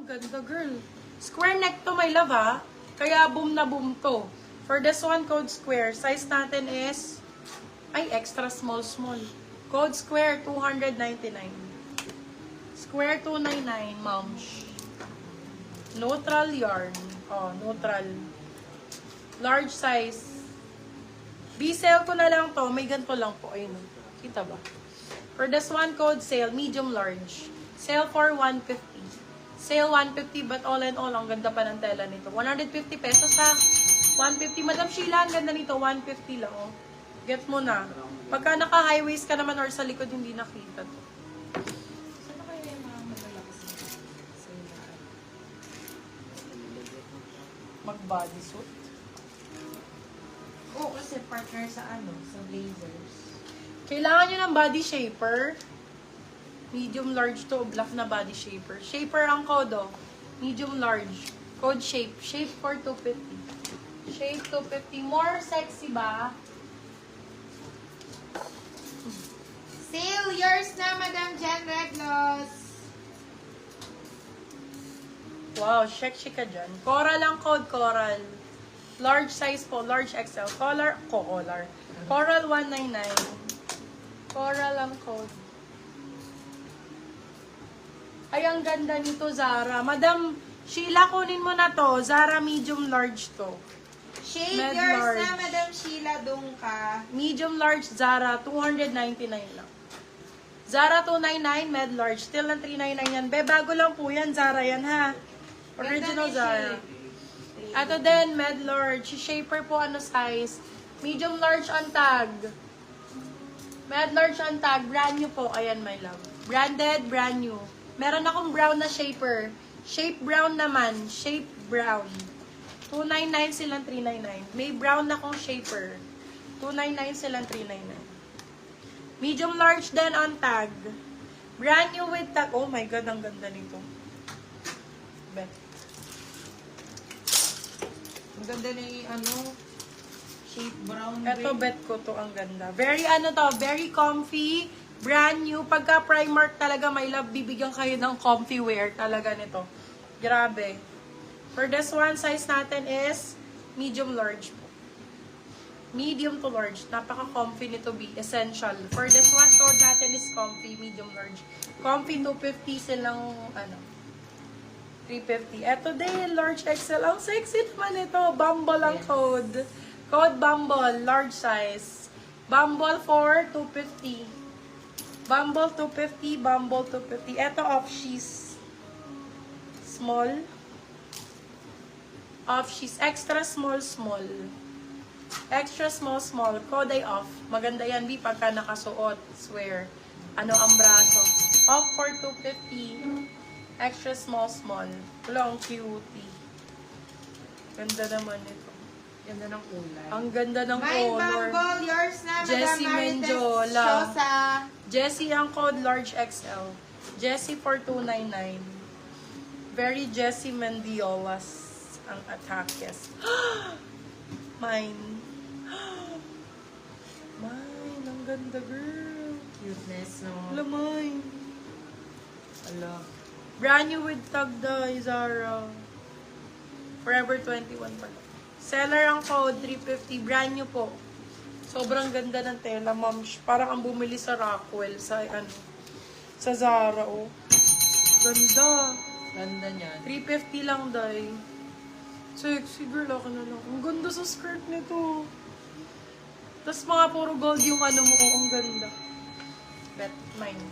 ganda, girl. Square neck to, my love, ha? Kaya boom na boom to. For this one, code square. Size natin is, ay, extra small. Code square, 299. Square, 299, moms. Neutral yarn. Oh, neutral. Large size. B-sale ko na lang to. May ganito lang po. Ayun. Kita ba? For this one, code sale, medium large. Sale for 150. Sale 150, but all in all, ang ganda pa ng tela nito. 150 pesos sa 150. Madam Sheila, ang ganda nito. 150 lang, oh. Get mo na. Pagka naka-high waist ka naman or sa likod, hindi nakita to. Saan na kaya yung mga malalakas na Mag-bodysuit. Oo, kasi partner sa sa blazers. Kailangan nyo ng body shaper. Medium large to, black na body shaper. Shaper ang code, oh. Medium large. Code shape. Shape for 250. Shape 250. More sexy ba? Sale yours na, Madam Jen Reglos. Wow, check ka dyan. Coral ang code, coral. Large size po, large XL. Coral 199. Coral ang code. Ay, ang ganda nito, Zara. Madam Sheila, kunin mo na to. Zara medium large to. Shade Med yours large. na, Madam Sheila Dungka. Medium large, Zara, 299 lang. Zara 299, med large. Still ng 399 yan. Be, bago lang po yan, Zara yan, ha? Original Zara. Ato din, med large. Shaper po, ano size? Medium large on tag. Med large on tag. Brand new po. Ayan, my love. Branded, brand new. Meron akong brown na shaper. Shape brown naman. Shape brown. 299 silang 399. May brown na akong shaper. 299 silang 399. Medium large din on tag. Brand new with tag. Oh my God, ang ganda nito. Bet. Ang ganda na yung shape brown. Ito, bet ko to, ang ganda. Very very comfy. Brand new. Pagka Primark talaga, my love, bibigyan kayo ng comfy wear talaga nito. Grabe. For this one, size natin is medium large po. Medium to large. Napaka-comfy nito, be essential. For this one, code natin is comfy, medium large. Comfy 250 silang, 350. Eto din, large XL. Ang sexy naman ito. Bumble ang code. Code Bumble, large size. Bumble for 250. Bumble 250, Bumble 250. Eto, off-sheath. Small. Off-sheath. Extra small. Extra small. Code ay off. Maganda yan, B, pagka nakasuot. Swear. Ano ang braso? Off for 250. Extra small. Long cutie. Ganda naman ito. Ganda ng kulay. Ang ganda ng My color. Bumble, yours na, Madam Jessie Marites Menjola. Sosa. Jessie ang code, large XL. Jessie for 299. Very Jessie Mendiolas ang attackes. Mine. Mine, ang ganda, girl. Cuteness, no? Lamay. Ala. Brand new with tag dye, Zara. Forever 21 pa. Seller ang code, 350. Brand new po. Sobrang ganda ng tela, ma'am. Parang ang bumili sa Rockwell, sa Zara, oh. Ganda. Ganda niyan. 350 lang, dye. Sexy, girl. Ako na lang. Ang ganda sa skirt nito. Tapos mga puro gold yung mo. Oh, ang ganda. Bet, mine.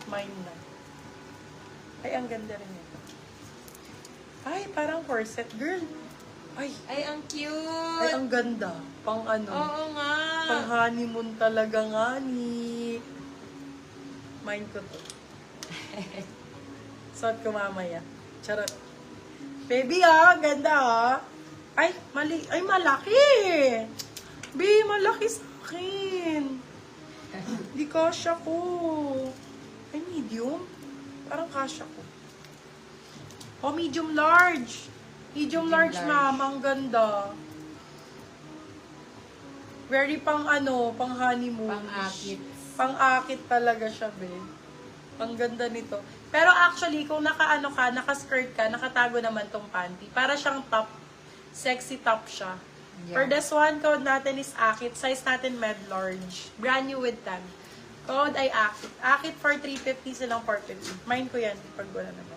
Mine na. Ay, ang ganda rin ito. Ay, parang corset, girl. Ay, Ay, ang cute! ay, ang ganda. Pang Oo nga. Pang honeymoon talaga nga ni. Mine ko to. Suot ko mamaya. Charot. Baby, ganda, Ay, mali. Ay, malaki. Baby, malaki sa akin. Di kasya ko. Ay, medium. Parang kasya ko. Oh, medium large. Medium large, ma'am. Ang ganda. Very pang pang honeymoon. Pang-akit. Pang-akit talaga siya, be. Ang ganda nito. Pero actually, kung naka-ano ka, naka-skirt ka, nakatago naman tong panty. Para siyang top. Sexy top siya. Yeah. For this one, code natin is Akit. Size natin med large. Brand new with tag. Code ay Akit. Akit for 350 silang 450. Mine ko yan pag wala naman.